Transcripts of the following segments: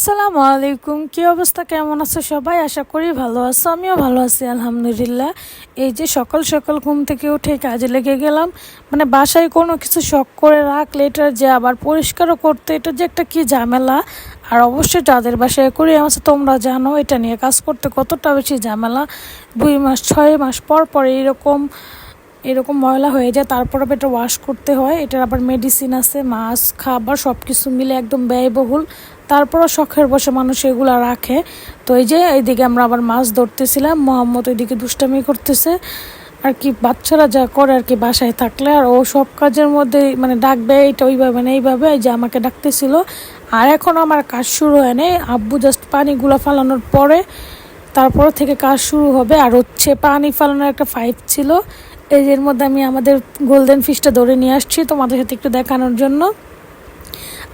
আসসালামু আলাইকুম। কি অবস্থা, কেমন আছো সবাই? আশা করি ভালো আছো। আমিও ভালো আছি আলহামদুলিল্লাহ। এই যে সকাল সকাল ঘুম থেকে উঠে কাজে লেগে গেলাম। মানে বাসায় কোনো কিছু শখ করে রাখলে এটা যে আবার পরিষ্কারও করতে, এটা যে একটা কি ঝামেলা। আর অবশ্যই যাদের বাসায় করি আমার তোমরা জানো এটা নিয়ে কাজ করতে কতটা বেশি ঝামেলা। 2 মাস 6 মাস পর পর এরকম ময়লা হয়ে যায়, তারপরে এটা ওয়াশ করতে হয়। এটার আবার মেডিসিন আছে, মাছ খাবার সব কিছু মিলে একদম ব্যয়বহুল। তারপরও শখের বসে মানুষ এগুলো রাখে। তো এই যে এইদিকে আমরা আবার মাছ ধরতেছিলাম, মোহাম্মদ ওইদিকে দুষ্টামি করতেছে আর কি। বাচ্চারা যা করে আর কি বাসায় থাকলে, আর ও সব কাজের মধ্যে মানে ডাকবে এইটা ওইভাবে না এইভাবে, এই যে আমাকে ডাকতেছিল। আর এখন আমার কাজ শুরু হয় নাই, আব্বু জাস্ট পানিগুলো ফালানোর পরে তারপর থেকে কাজ শুরু হবে। আর হচ্ছে পানি ফালানোর একটা পাইপ ছিল, এর মধ্যে আমি আমাদের গোল্ডেন ফিশটা ধরে নিয়ে আসছি তোমাদের সাথে একটু দেখানোর জন্য।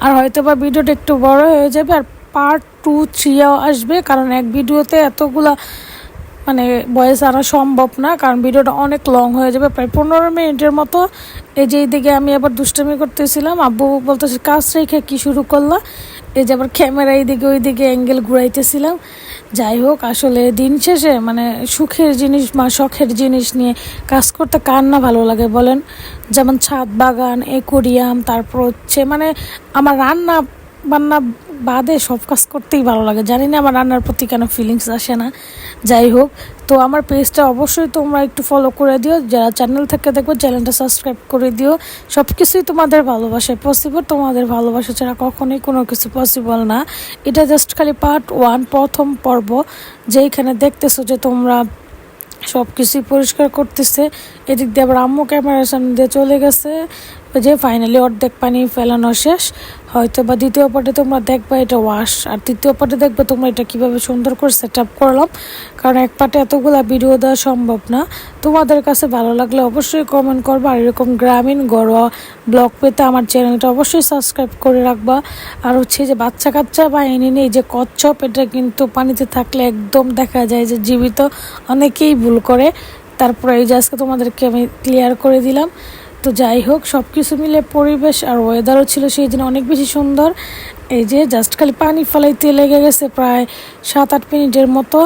আর হয়তো বা ভিডিওটা একটু বড় হয়ে যাবে, আর পার্ট 2, 3 আসবে, কারণ এক ভিডিওতে এতগুলা মানে ভয়েস আনা সম্ভব না, কারণ ভিডিওটা অনেক লং হয়ে যাবে, প্রায় 15 মিনিটের মতো। এই যে এইদিকে আমি আবার দুষ্টামি করতেছিলাম, আব্বু বলতেছে কাজ রেখে কি শুরু করলা। এই যে আবার ক্যামেরা এইদিকে ওইদিকে অ্যাঙ্গেল ঘুরাইতেছিলাম। যাই হোক, আসলে দিন শেষে মানে সুখের জিনিস বা শখের জিনিস নিয়ে কাজ করতে কার না ভালো লাগে বলেন। যেমন ছাদ বাগান, অ্যাকোরিয়াম, তারপর হচ্ছে মানে আমার রান্না বান্না বাদে সব কাজ করতেই ভালো লাগে। জানি না আমার রান্নার প্রতি কেন ফিলিংস আসে না। যাই হোক, তো আমার পেজটা অবশ্যই তোমরা একটু ফলো করে দিও, যারা চ্যানেল থেকে দেখবো চ্যানেলটা সাবস্ক্রাইব করে দিও। সব কিছুই তোমাদের ভালোবাসায় পসিবল, তোমাদের ভালোবাসা ছাড়া কখনোই কোনো কিছু পসিবল না। এটা জাস্ট খালি পার্ট 1, প্রথম পর্ব, যেইখানে দেখতেছো যে তোমরা সব কিছুই পরিষ্কার করতেছে। এদিক দিয়ে আবার আম্মু ক্যামেরার সামনে দিয়ে চলে গেছে। যে ফাইনালি অর্ধেক পানি ফেলানো শেষ। হয়তো বা দ্বিতীয় পার্টে তোমরা দেখবা এটা ওয়াশ, আর তৃতীয় পার্টে দেখবে তোমরা এটা কীভাবে সুন্দর করে সেট আপ করলাম, কারণ এক পার্টে এতগুলা ভিডিও দেওয়া সম্ভব না। তোমাদের কাছে ভালো লাগলে অবশ্যই কমেন্ট করবা, আর এরকম গ্রামীণ ঘরোয়া ব্লগ পেতে আমার চ্যানেলটা অবশ্যই সাবস্ক্রাইব করে রাখবা। আর হচ্ছে যে বাচ্চা কাচ্চা বা এনে নিয়ে যে কচ্ছপ, এটা কিন্তু পানিতে থাকলে একদম দেখা যায় যে জীবিত, অনেকেই ভুল করে। তারপরে এই যে আজকে তোমাদেরকে আমি ক্লিয়ার করে দিলাম। তো যাই হোক, সব কিছু মিলে পরিবেশ আর ওয়েদারও ছিল সেই দিন অনেক বেশি সুন্দর। এই যে জাস্ট খালি পানি ফেলাইতে লেগে গেছে প্রায় 7-8 মিনিটের মতো।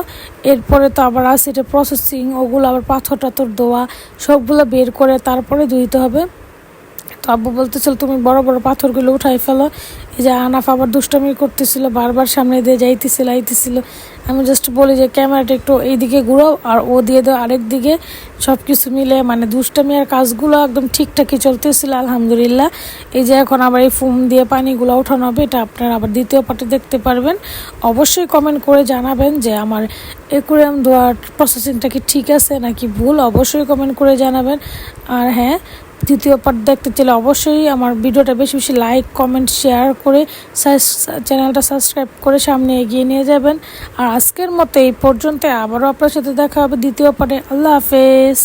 এরপরে তো আবার আছে এটা প্রসেসিং, ওগুলো আবার পাথর টাথর দেওয়া, সবগুলো বের করে তারপরে ধুইতে হবে। তো আব্বু বলতেছিল তুমি বড় বড় পাথরগুলো উঠাই ফেলো। এই যে আনাফ আবার দুষ্টামি করতেছিল, বারবার সামনে দিয়ে যাইতেছিল আইতেছিল। আমি জাস্ট বলি যে ক্যামেরাটা একটু এইদিকে ঘুরাও, আর ও দিয়ে দাও আরেক দিকে। সব কিছু মিলে মানে দুষ্টামি আর কাজগুলো একদম ঠিকঠাকই চলতেছিল আলহামদুলিল্লাহ। এই যে এখন আবার এই ফোম দিয়ে পানিগুলো ওঠানো হবে, এটা আপনারা আবার দ্বিতীয় পার্টে দেখতে পারবেন। অবশ্যই কমেন্ট করে জানাবেন যে আমার অ্যাকুয়ারিয়াম ধোয়ার প্রসেসিংটা কি ঠিক আছে নাকি ভুল, অবশ্যই কমেন্ট করে জানাবেন। আর হ্যাঁ, দ্বিতীয় পার্ট দেখতে চাইলে অবশ্যই আমার ভিডিওটা বেশি বেশি লাইক কমেন্ট শেয়ার করে চ্যানেলটা সাবস্ক্রাইব করে সামনে এগিয়ে নিয়ে যাবেন। আর আজকের মতো এই পর্যন্ত, আবারও আপনার সাথে দেখা হবে দ্বিতীয় পার্টে। আল্লাহ হাফেজ।